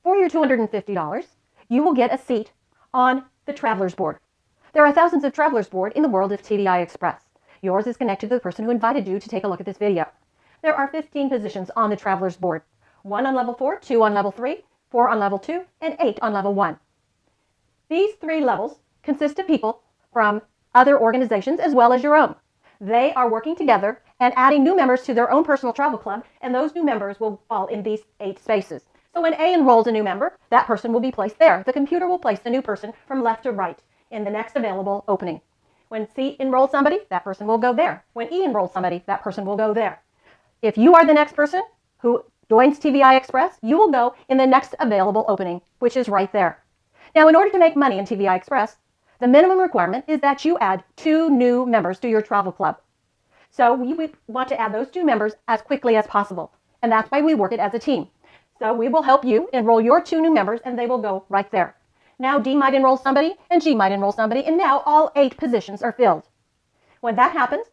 For your $250, you will get a seat on the Travelers Board. There are thousands of Travelers Board in the world of TVI Express. Yours is connected to the person who invited you to take a look at this video. There are 15 positions on the Travelers Board. 1 on level 4, 2 on level 3, 4 on level 2, and 8 on level 1. These 3 levels consist of people from other organizations as well as your own. They are working together and adding new members to their own personal travel club, and those new members will fall in these 8 spaces. So when A enrolls a new member, that person will be placed there. The computer will place the new person from left to right in the next available opening. When C enrolls somebody, that person will go there. When E enrolls somebody, that person will go there. If you are the next person who joins TVI Express, you will go in the next available opening, which is right there. Now, in order to make money in TVI Express, the minimum requirement is that you add 2 new members to your travel club. So we want to add those 2 members as quickly as possible. And that's why we work it as a team. So we will help you enroll your 2 new members, and they will go right there. Now D might enroll somebody, and G might enroll somebody, and now all 8 positions are filled. When that happens,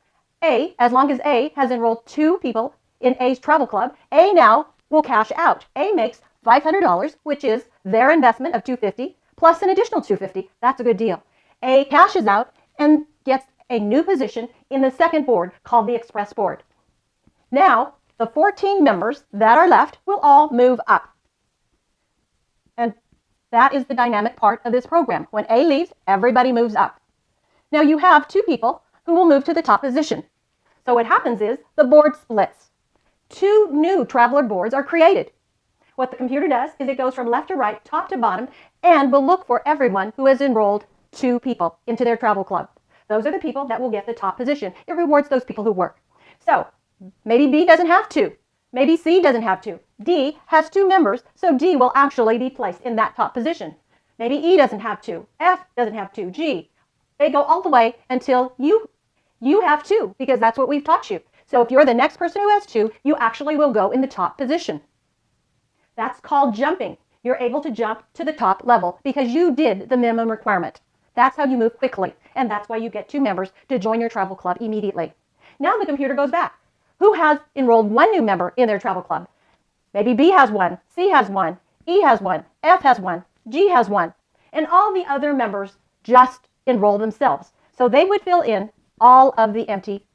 A, as long as A has enrolled 2 people in A's travel club, A now will cash out. A makes $500, which is their investment of $250, plus an additional $250. That's a good deal. A cashes out and gets a new position in the second board called the Express Board. Now, the 14 members that are left will all move up. And that is the dynamic part of this program. When A leaves, everybody moves up. Now, you have 2 people who will move to the top position. So what happens is the board splits. 2 new traveler boards are created. What the computer does is it goes from left to right, top to bottom, and will look for everyone who has enrolled 2 people into their travel club. Those are the people that will get the top position. It rewards those people who work. So maybe B doesn't have 2. Maybe C doesn't have 2. D has 2 members, so D will actually be placed in that top position. Maybe E doesn't have 2. F doesn't have 2. G. They go all the way until you have 2, because that's what we've taught you. So if you're the next person who has 2, you actually will go in the top position. That's called jumping. You're able to jump to the top level because you did the minimum requirement. That's how you move quickly, and that's why you get 2 members to join your travel club immediately. Now the computer goes back. Who has enrolled 1 new member in their travel club? Maybe B has 1, C has 1, E has 1, F has 1, G has 1, and all the other members just enroll themselves. So they would fill in all of the empty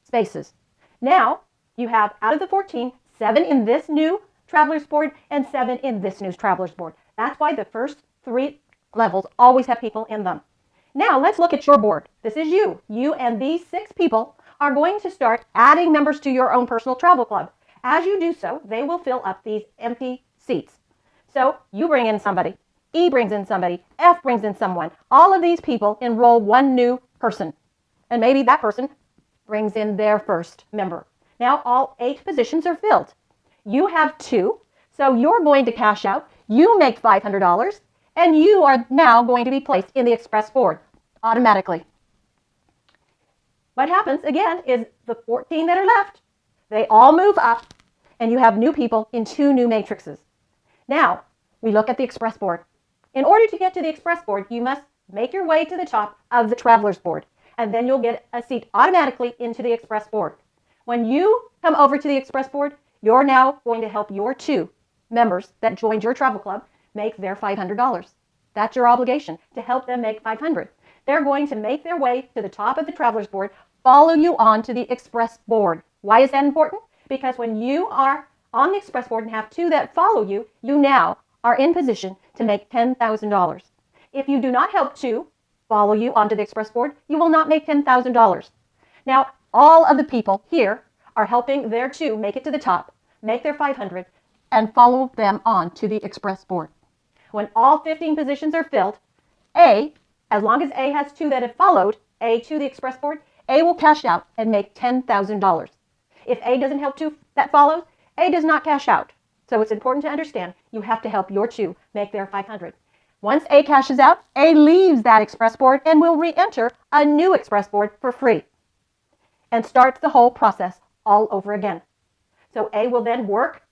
spaces. Now you have, out of the 14, 7 in this new Travelers Board and 7 in this new Travelers Board. That's why the first 3 levels always have people in them. Now let's look at your board. This is you. You and these 6 people are going to start adding members to your own personal travel club. As you do so, they will fill up these empty seats. So you bring in somebody, E brings in somebody, F brings in someone. All of these people enroll 1 new person, and maybe that person brings in their first member. Now all 8 positions are filled. You have 2, so you're going to cash out. You make $500, and you are now going to be placed in the Express Board automatically. What happens, again, is the 14 that are left, they all move up, and you have new people in 2 new matrices. Now, we look at the Express Board. In order to get to the Express Board, you must make your way to the top of the Travelers Board, and then you'll get a seat automatically into the Express Board. When you come over to the Express Board, you're now going to help your 2 members that joined your travel club make their $500. That's your obligation, to help them make $500. They're going to make their way to the top of the Travelers Board, follow you on to the Express Board. Why is that important? Because when you are on the Express Board and have 2 that follow you, you now are in position to make $10,000. If you do not help 2 follow you onto the Express Board, you will not make $10,000. Now, all of the people here are helping their 2 make it to the top, make their $500, and follow them on to the Express Board. When all 15 positions are filled, A, as long as A has 2 that have followed A to the Express Board, A will cash out and make $10,000. If A doesn't help 2 that follows, A does not cash out. So it's important to understand you have to help your 2 make their $500. Once A cashes out, A leaves that Express Board and will re-enter a new Express Board for free and starts the whole process all over again. So A will then work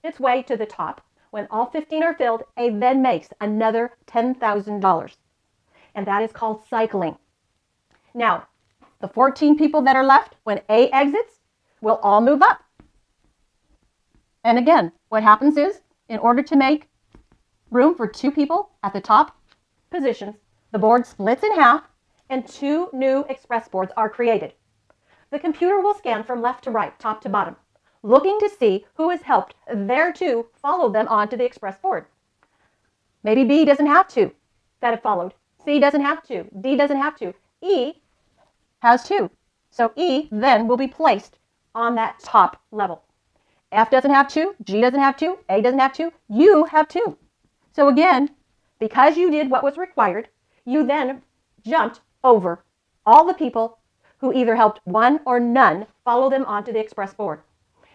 its way to the top. When all 15 are filled, A then makes another $10,000. And that is called cycling. Now, the 14 people that are left, when A exits, will all move up. And again, what happens is, in order to make room for 2 people at the top positions. The board splits in half and 2 new express boards are created. The computer will scan from left to right, top to bottom, looking to see who has helped their 2 follow them onto the express board. Maybe B doesn't have 2 that have followed. C doesn't have 2. D doesn't have 2. E has 2. So E then will be placed on that top level. F doesn't have 2. G doesn't have 2. A doesn't have 2. You have 2. So again, because you did what was required, you then jumped over all the people who either helped 1 or none follow them onto the express board.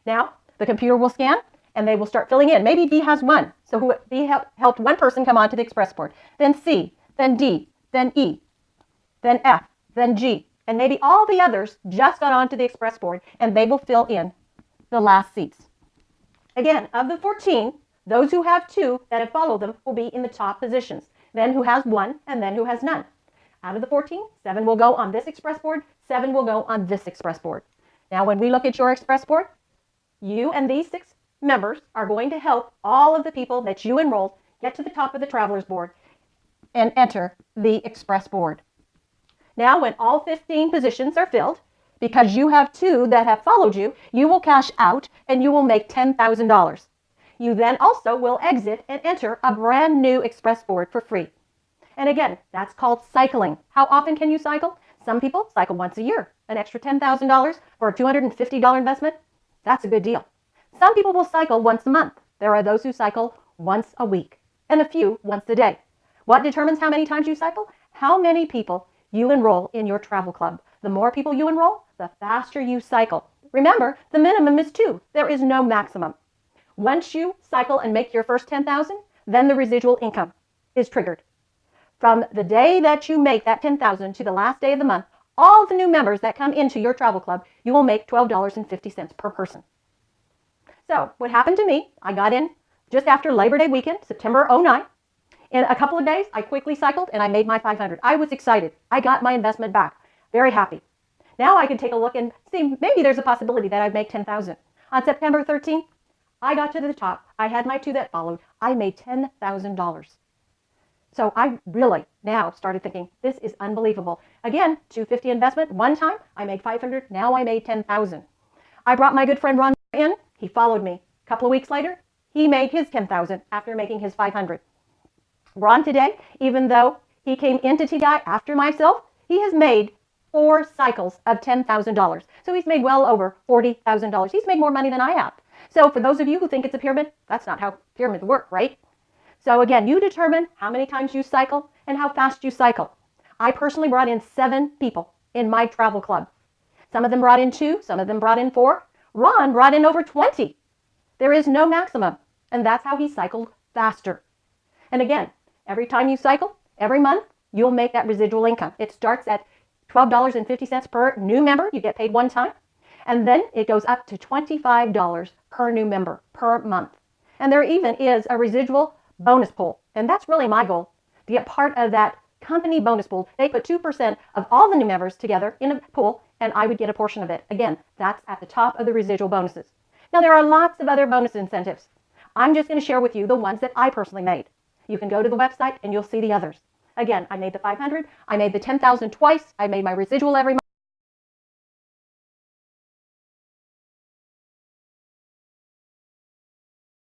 Now, the computer will scan and they will start filling in. Maybe B has 1. So B helped 1 person come onto the express board. Then C, then D, then E, then F, then G. And maybe all the others just got onto the express board and they will fill in the last seats. Again, of the 14, those who have 2 that have followed them will be in the top positions. Then who has 1 and then who has none. Out of the 14, 7 will go on this express board, 7 will go on this express board. Now, when we look at your express board, you and these 6 members are going to help all of the people that you enrolled get to the top of the traveler's board and enter the express board. Now, when all 15 positions are filled, because you have 2 that have followed you, you will cash out and you will make $10,000. You then also will exit and enter a brand new express board for free. And again, that's called cycling. How often can you cycle? Some people cycle once a year. An extra $10,000 for a $250 investment, that's a good deal. Some people will cycle once a month. There are those who cycle once a week and a few once a day. What determines how many times you cycle? How many people you enroll in your travel club. The more people you enroll, the faster you cycle. Remember, the minimum is 2. There is no maximum. Once you cycle and make your first $10,000, then the residual income is triggered. From the day that you make that $10,000 to the last day of the month, all the new members that come into your travel club, you will make $12.50 per person. So what happened to me, I got in just after Labor Day weekend, September 09. In a couple of days, I quickly cycled and I made my $500. I was excited. I got my investment back. Very happy. Now I can take a look and see maybe there's a possibility that I'd make $10,000. On September 13th, I got to the top. I had my 2 that followed. I made $10,000. So I really now started thinking, this is unbelievable. Again, $250 investment. One time I made $500. Now I made $10,000. I brought my good friend Ron in. He followed me. A couple of weeks later, he made his $10,000 after making his $500. Ron today, even though he came into TVI after myself, he has made 4 cycles of $10,000. So he's made well over $40,000. He's made more money than I have. So for those of you who think it's a pyramid, that's not how pyramids work, right? So again, you determine how many times you cycle and how fast you cycle. I personally brought in 7 people in my travel club. Some of them brought in 2, some of them brought in 4. Ron brought in over 20. There is no maximum, and that's how he cycled faster. And again, every time you cycle, every month, you'll make that residual income. It starts at $12.50 per new member. You get paid one time. And then it goes up to $25 per new member per month. And there even is a residual bonus pool. And that's really my goal, to get part of that company bonus pool. They put 2% of all the new members together in a pool, and I would get a portion of it. Again, that's at the top of the residual bonuses. Now, there are lots of other bonus incentives. I'm just going to share with you the ones that I personally made. You can go to the website and you'll see the others. Again, I made the $500. I made the $10,000 twice. I made my residual every month.